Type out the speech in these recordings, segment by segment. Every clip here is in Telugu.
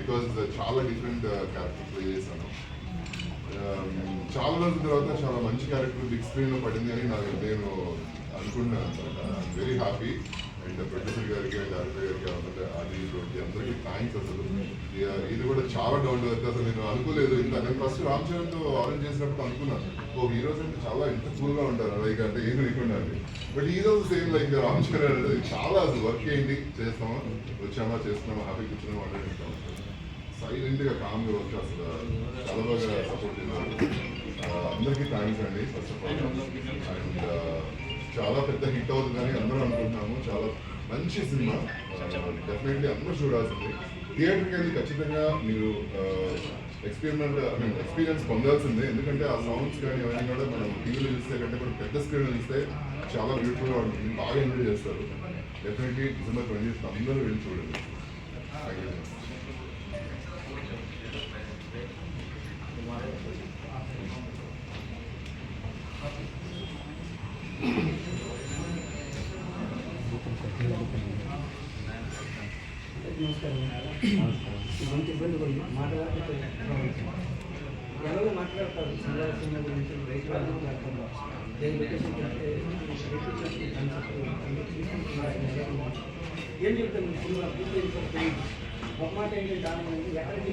బికాజ్ చాలా డిఫరెంట్ క్యారెక్టర్ ప్లే చేశాను. చాలా రోజుల తర్వాత చాలా మంచి క్యారెక్టర్ బిగ్ స్క్రీన్లో పడింది అని నేను అనుకుంటున్నాను అనమాట. I'm very happy. And producer గారికి అండ్ డైరెక్టర్ గారికి అది అందరికీ థ్యాంక్స్. అసలు ఇది కూడా చాలా డౌన్ టు ఎర్త్. అసలు నేను అనుకోలేదు ఇంత. నేను ఫస్ట్ రామ్ చరణ్తో ఆరెంజ్ చేసినప్పుడు అనుకున్నాను ఓ హీరోస్ అంటే చాలా ఇంత కూల్గా ఉంటారు లైక్ అంటే ఏం లేకుండా అండి. బట్ ఈ రోజు సేమ్ లైక్ రామ్ చరణ్ అనేది చాలా అసలు వర్క్ ఏంటి చేస్తామా వచ్చామా చేస్తున్నామా హ్యాపీ కూర్చున్నామా అంటే సైలెంట్గా కామ్గా వర్క్ అసలు చాలా బాగా సపోర్ట్ చేశారు. అందరికీ థ్యాంక్స్ అండి ఫస్ట్ ఆఫ్ ఆల్. అండ్ చాలా పెద్ద హిట్ అవుతుందని అందరూ అనుకుంటున్నాము. చాలా మంచి సినిమా, డెఫినెట్లీ అందరూ చూడాల్సింది. థియేటర్కి వెళ్ళి ఖచ్చితంగా మీరు ఎక్స్పీరియన్స్ పొందాల్సిందే. ఎందుకంటే ఆ సౌండ్స్ కానీ అవన్నీ కూడా మనం టీవీలో చూస్తే కంటే కూడా పెద్ద స్క్రీన్లో చూస్తే చాలా బ్యూటిఫుల్గా ఉంటుంది. బాగా ఎంజాయ్ చేస్తారు. డెఫినెట్లీ డిసెంబర్ 20 అందరూ వెళ్ళి చూడండి. Thank you. నమస్కారం. మంచి ఇబ్బంది ఉంది మాట్లాడకపోతే ఎవరు మాట్లాడతారు సినిమా గురించి రైతు మాట్లాడుతున్నారు. దేని లొకేషన్ ఏం చెప్తాను సినిమా పూర్తి ఒక మాట ఏంటంటే ఎక్కడికి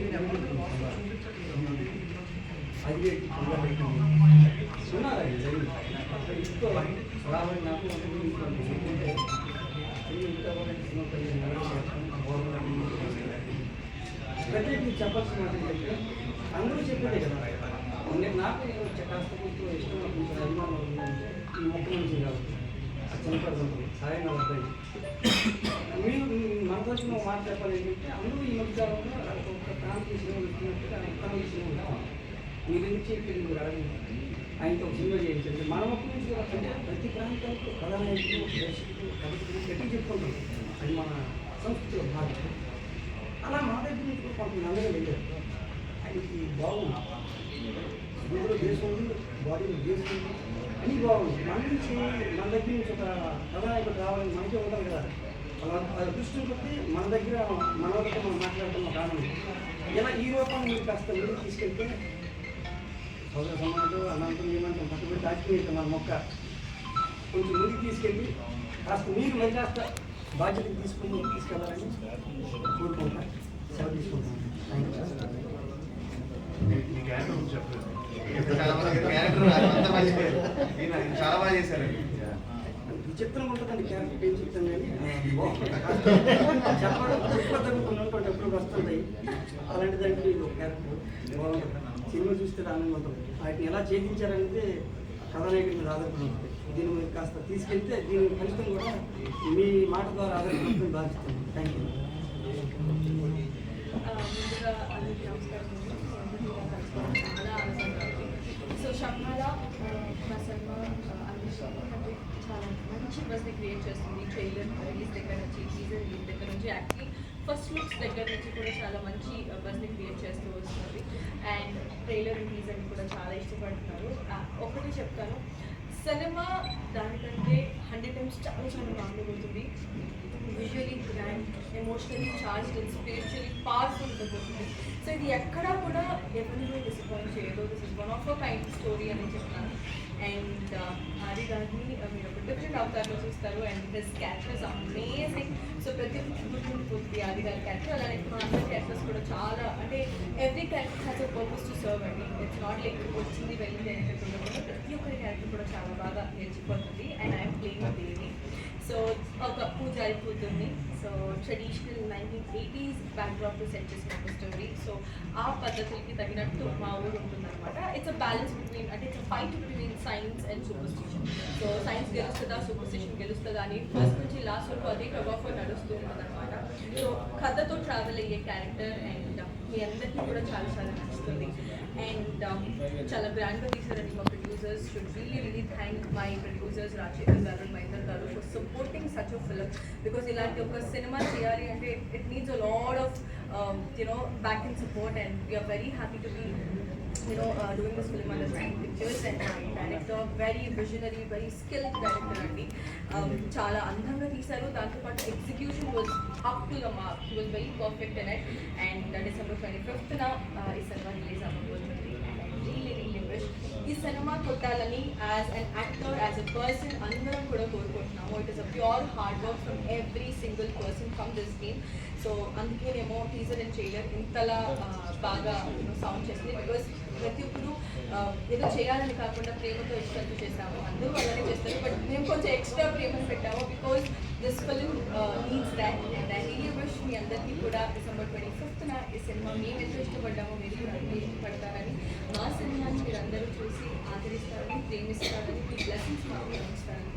అది ఉన్నారా ఇంకో రాబడి నాకు ప్రత్యేకంగా చెప్పాల్సిన మాట ఏంటంటే అందరూ చెప్పేదే కదా. నేను నాకు కాస్త కొంచెం ఇష్టం కొంచెం అభిమానం ఉందంటే ఈ మొక్క నుంచి కాబట్టి చనిపోతుంది సాయం అవుతాయి. మీరు మన కోసం మాట చెప్పాలి ఏంటంటే అందరూ ఈ మధ్యకాలంలో ఒక ప్రాంతీయ సినిమా ఇస్తున్నట్టుగా ప్రాంతీయ సినిమా మీరు ఎందుకు చెప్పి మీరు అడగండి. ఆయనతో ఒక సినిమా చేయించండి. మన మొక్క నుంచి అంటే ప్రతి ప్రాంతానికి కథానాయకులు దర్శకులు కథకులు గట్టి చెప్పుకుంటారు. అది మన సంస్కృతిలో భాగం. అలా మా దగ్గర నుంచి కూడా కొంత నల్లగా వెళ్ళారు. ఆయనకి బాగుంది, అందులో దేశం ఉంది, బాడీలో దేశం ఉంది, అన్నీ బాగుంది. మన నుంచి మన దగ్గర నుంచి ఒక కథానాయకుడు రావాలని మనకే ఉంటారు కదా. అలా దృష్టిని బట్టి మన దగ్గర మన వాళ్ళతో మనం మాట్లాడటం కారణం. ఇలా ఈ రూపాన్ని మీరు కాస్త ముందుకు తీసుకెళ్తే సోదర సమాజం అనంతం ఏమంటాం పట్టుబడి దాచిపోయింది మన మొక్క కొంచెం ముందుకు తీసుకెళ్ళి కాస్త మీరు మరి కాస్త బాధ్యత తీసుకుని తీసుకెళ్ళాలని కోరుకుంటాను. సెలవు తీసుకుంటాను. చాలా బాగా చేశారండి. విచిత్రంగా ఉంటుందండి క్యారెక్టర్. ఏం చెప్తాను కానీ చెప్పడం చెప్పదనుకున్నటువంటి ఎప్పుడు వస్తుంటాయి. అలాంటి దాంట్లో ఇది ఒక క్యారెక్టర్ బాగుంటుంది. సినిమా చూస్తే ఆనందంగా ఉంటుంది. వాటిని ఎలా ఛేదించారనేది కథానాయకుడి మీద ఆధారపడి ఉంటుంది. దీన్ని మీరు కాస్త తీసుకెళ్తే దీని ఫలితం కూడా మీ మాట ద్వారా ఆధారపడుతుంది భావిస్తాను. Thank you. సో షప్నాల మా సినిమా అంటే చాలా మంచి బస్ని క్రియేట్ చేస్తుంది. ట్రైలర్ రిలీజ్ దగ్గర నుంచి టీజర్ రిలీజ్ దగ్గర నుంచి యాక్చువల్లీ ఫస్ట్ లుక్స్ దగ్గర నుంచి కూడా చాలా మంచి బస్ని క్రియేట్ చేస్తూ వస్తుంది. అండ్ ట్రైలర్ టీజర్ని కూడా చాలా ఇష్టపడుతున్నారు. ఒకటి చెప్తాను, సినిమా దానికంటే 100 times చాలా చాలా బాగుంటుంది. Visually grand, emotionally charged and spiritually powerful ఉండబోతుంది. సో ఇది ఎక్కడా కూడా ఎవరిని డిసప్పాయింట్ చేయదు. This is one of a kind story అని చెప్తాను. అండ్ ఆది గారిని మీరు ఒక డిఫరెంట్ అవతారంలో చూస్తారు. And his character is amazing. So ప్రతి ఒక్కటి గుర్తుండిపోతుంది ఆది గారి క్యారెక్టర్. అలానే మా అందరి క్యారెక్టర్స్ కూడా చాలా అంటే every character has a purpose to serve అండి. ఇట్స్ నాట్ లైక్ వచ్చింది వెళ్ళింది అనేటట్టు ఉండకుండా ప్రతి ఒక్కరి క్యారెక్టర్ కూడా చాలా బాగా నేర్చిపోతుంది. And I'm playing Devi. So ఒక పూజారి కూతుర్ని. సో ట్రెడిషనల్ 1980s బ్యాక్డ్రాప్లో సెట్ చేసిన ఒక స్టోరీ. సో ఆ పద్ధతులకి తగినట్టు మా ఊరు ఉంటుందన్నమాట. ఇట్స్ అ బ్యాలెన్స్ బిట్వీన్ అంటే it's a fight between science and superstition. So science గెలుస్తుందా సూపర్స్టిషన్ గెలుస్తుందా అని ఫస్ట్ నుంచి లాస్ట్ వరకు అదే ప్రభావం నడుస్తూ ఉంటుందన్నమాట. సో కథతో ట్రావెల్ అయ్యే క్యారెక్టర్ అండ్ మీ అందరికీ కూడా చాలా చాలా నచ్చుతుంది. అండ్ చాలా గ్రాండ్గా తీసారండి మా producers. Should really thank my producers Rajasekhar garu, Mahender garu for supporting such a film. Because ఇలాంటి ఒక సినిమా చేయాలి అంటే it needs a lot of back and support. And we are very happy to be doing this film under Frank Pictures. And director very visionary, very skilled director అండి. చాలా అందంగా తీశారు. దాంతోపాటు execution was up to the mark. He was very perfect in it. And December 25th ఈ సినిమా రిలీజ్ అవ్వబోతుంది. రియలీ విష్ ఈ సినిమా కొట్టాలని as an actor, as a person అందరం కూడా కోరుకుంటున్నాము. It is a pure hard work from every single person from this team. So అందుకేనేమో టీజర్ అండ్ ట్రైలర్ ఇంతలా బాగా సౌండ్ చేస్తుంది. బికాస్ ప్రతి ఒక్కరు ఏదో చేయాలని కాకుండా ప్రేమతో ఇష్టంతో చేస్తాము. అందరూ అలానే చేస్తారు, బట్ మేము కొంచెం ఎక్స్ట్రా ప్రేమను పెట్టాము because this film needs that. And I really wish మీ అందరికీ కూడా December 25th ఈ సినిమా మేము ఎంత ఇష్టపడ్డామో మీరు కూడా అంతే ఇష్టపడతారని, మా సినిమాని మీరు అందరూ చూసి ఆదరిస్తారని, ప్రేమిస్తారని, మీ బ్లెస్సింగ్స్ మాకు అందిస్తారని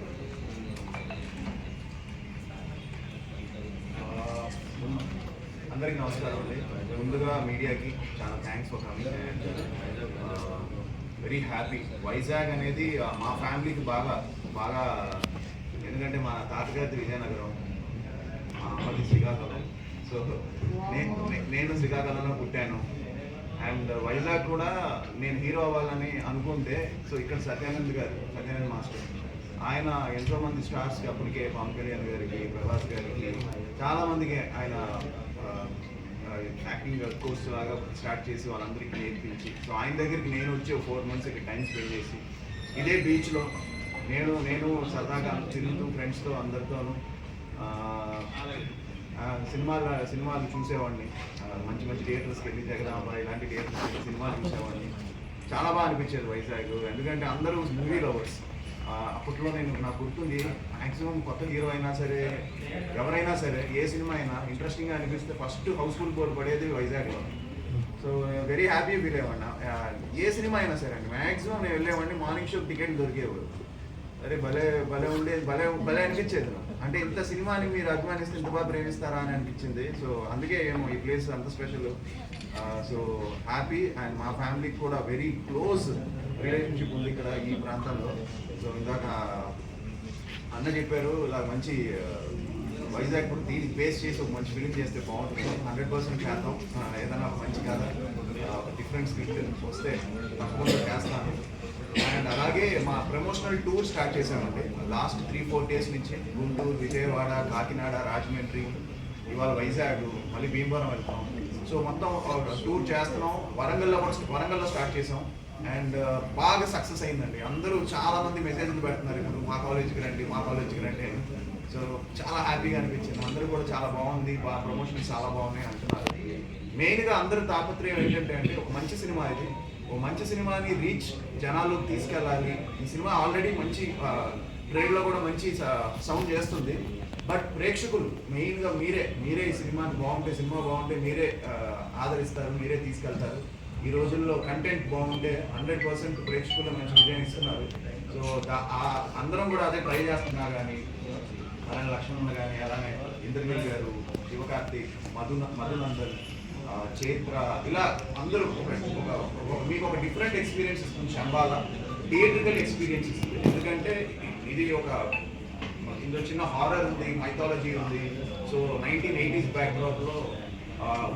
అందరికీ నమస్కారం అండి. ముందుగా మీడియాకి చాలా thanks for coming and very happy. Vizag అనేది మా ఫ్యామిలీకి బాగా ఎందుకంటే మా తాతగారిది విజయనగరం, మా అమ్మది శ్రీకాకుళం. సో నేను శ్రీకాకుళంలో పుట్టాను. అండ్ వైజాగ్ కూడా నేను హీరో అవ్వాలని అనుకుంటే, సో ఇక్కడ సత్యానంద్ మాస్టర్ ఆయన ఎంతోమంది స్టార్స్కి అప్పటికే పవన్ కళ్యాణ్ గారికి, ప్రభాస్ గారికి చాలామందికి ఆయన యాక్టింగ్ కోర్స్ లాగా స్టార్ట్ చేసి వాళ్ళందరికీ నేర్పించి, సో ఆయన దగ్గరికి నేను వచ్చి 4 months ఇక్కడ టైం స్పెండ్ చేసి ఇదే బీచ్లో నేను సరదాగా తిరుగుతూ ఫ్రెండ్స్తో అందరితోనూ సినిమాలు చూసేవాడిని. మంచి థియేటర్స్కి వెళ్ళి జగదాంబ ఇలాంటి థియేటర్స్కి వెళ్ళి సినిమాలు చూసేవాడిని. చాలా బాగా అనిపించేది వైజాగ్. ఎందుకంటే అందరూ మూవీ లవర్స్. అప్పట్లో నాకు గుర్తుంది, మ్యాక్సిమం కొత్త హీరో అయినా సరే ఎవరైనా సరే ఏ సినిమా అయినా ఇంట్రెస్టింగ్గా అనిపిస్తే ఫస్ట్ హౌస్ఫుల్ బోర్ పడేది వైజాగ్లో. సో వెరీ హ్యాపీ ఫీల్ అయ్యేవాడిని. ఏ సినిమా అయినా సరే అండి మ్యాక్సిమం నేను వెళ్ళేవాడిని. మార్నింగ్ షోకి టికెట్ దొరికేవాడు. అరే భలే ఉండేది, భలే అనిపించేది. అంటే ఇంత సినిమాని మీరు అభిమానిస్తే ఇంత బాగా ప్రేమిస్తారా అని అనిపించింది. సో అందుకే ఏమో ఈ ప్లేస్ అంత స్పెషల్. So happy. అండ్ మా ఫ్యామిలీకి కూడా వెరీ క్లోజ్ రిలేషన్షిప్ ఉంది ఇక్కడ ఈ ప్రాంతంలో. సో ఇందాక అన్న చెప్పారు ఇలా మంచి వైజాగ్ కూడా దీనికి బేస్ చేసి ఒక మంచి ఫిలిం చేస్తే బాగుంటుంది. 100% చేద్దాం. ఏదైనా మంచి కథ డిఫరెంట్ స్క్రిప్ట్ వస్తే తప్పకుండా చేస్తాను. అండ్ అలాగే మా ప్రమోషనల్ టూర్ స్టార్ట్ చేసామండి. లాస్ట్ 3-4 days నుంచి గుంటూరు, విజయవాడ, కాకినాడ, రాజమండ్రి, ఇవాళ వైజాగ్, మళ్ళీ భీమవరం వెళ్తాం. సో మొత్తం టూర్ చేస్తున్నాం. వరంగల్లో స్టార్ట్ చేసాం. అండ్ బాగా సక్సెస్ అయిందండి. అందరూ చాలామంది మెసేజ్లు పెడుతున్నారు, ఇప్పుడు మా కాలేజ్కి రండి అని. సో చాలా హ్యాపీగా అనిపించింది. అందరూ కూడా చాలా బాగుంది, ప్రమోషన్స్ చాలా బాగున్నాయి అంటున్నారు. మెయిన్గా అందరూ తాపత్రయం ఏంటంటే అండి, ఒక మంచి సినిమా ఇది. ఒక మంచి సినిమాని రీచ్ జనాల్లోకి తీసుకెళ్ళాలి. ఈ సినిమా ఆల్రెడీ మంచి ట్రేడ్లో కూడా మంచి సౌండ్ చేస్తుంది. బట్ ప్రేక్షకులు మెయిన్గా మీరే ఈ సినిమా బాగుంటే మీరే ఆదరిస్తారు, మీరే తీసుకెళ్తారు. ఈ రోజుల్లో కంటెంట్ బాగుంటే 100% ప్రేక్షకులు మంచి విజయం ఇస్తున్నారు. సో అందరం కూడా అదే ట్రై చేస్తున్నా. కానీ అలానే లక్ష్మణ్ కానీ, అలానే ఇంద్రనీల్ గారు, శివకార్తిక్, మధునందన్, చైత్ర, ఇలా అందరూ మీకు ఒక డిఫరెంట్ ఎక్స్పీరియన్స్ ఇస్తుంది. శంబాలా థియేట్రికల్ ఎక్స్పీరియన్స్ ఇస్తుంది. ఎందుకంటే ఇది ఇందులో చిన్న హారర్ ఉంది, మైథాలజీ ఉంది. సో 1980s బ్యాక్డ్రాప్లో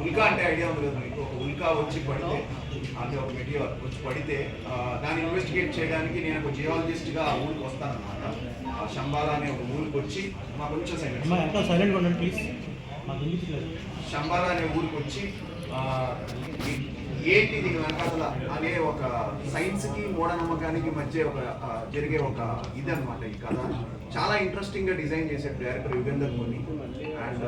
ఉల్కా అంటే ఐడియా ఉంది కదా మీకు. ఒక ఉల్కా వచ్చి పడితే, అంటే ఒక మెటీరియల్ వచ్చి పడితే దాన్ని ఇన్వెస్టిగేట్ చేయడానికి నేను ఒక జియాలజిస్ట్గా ఆ ఊరికి వస్తానన్నమాట. శంబాలా అనే ఒక ఊరికి వచ్చి మాకు కొంచెం శంబాలా అనే ఊరికి వచ్చి ఏంటి దీని వెనకాల అనే ఒక సైన్స్కి మూఢనమ్మకానికి మధ్య జరిగే ఒక ఇది అనమాట ఈ కథ. చాలా ఇంట్రెస్టింగ్గా డిజైన్ చేశారు director Yugender Moni. And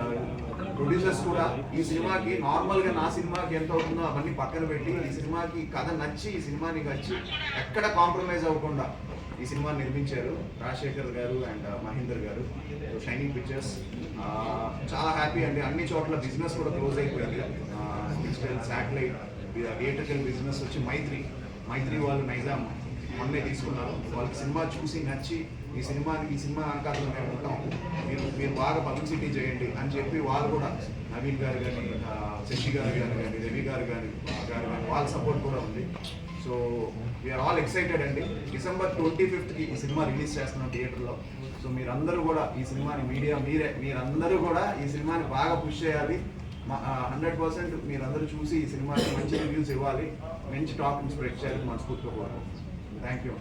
producers కూడా ఈ సినిమాకి నార్మల్గా నా సినిమాకి ఎంత అవుతుందో అవన్నీ పక్కన పెట్టి ఈ సినిమాకి కథ నచ్చి, ఈ సినిమాని నచ్చి ఎక్కడ కాంప్రమైజ్ అవ్వకుండా ఈ సినిమా నిర్మించారు రాజశేఖర్ గారు అండ్ మహేందర్ గారు. Shining pictures. చాలా హ్యాపీ అండి. అన్ని చోట్ల బిజినెస్ కూడా క్లోజ్ అయిపోయింది. డిజిటల్ శాటిలైట్ థియేటర్కల్ బిజినెస్ వచ్చి మైత్రి వాళ్ళు నైజాం మొన్నే తీసుకున్నారు. వాళ్ళకి సినిమా చూసి నచ్చి ఈ సినిమా వెనకాల మేము ఉంటాం, మీరు బాగా పబ్లిసిటీ చేయండి అని చెప్పి వాళ్ళు కూడా నవీన్ గారు కానీ, శశి గారు కానీ, రవి గారు కానీ వాళ్ళ సపోర్ట్ కూడా ఉంది. సో వీఆర్ ఆల్ ఎక్సైటెడ్ అండి. December 25th ఈ సినిమా రిలీజ్ చేస్తున్నాం థియేటర్లో. సో మీరందరూ కూడా ఈ సినిమాని మీరందరూ కూడా ఈ సినిమాని బాగా పుష్ చేయాలి. 100% మీరందరూ చూసి ఈ సినిమాకి మంచి రివ్యూస్ ఇవ్వాలి, మంచి టాక్ స్ప్రెడ్ చేయాలని మనస్ఫూర్తిగా కోరుకుంటున్నాం. Thank you.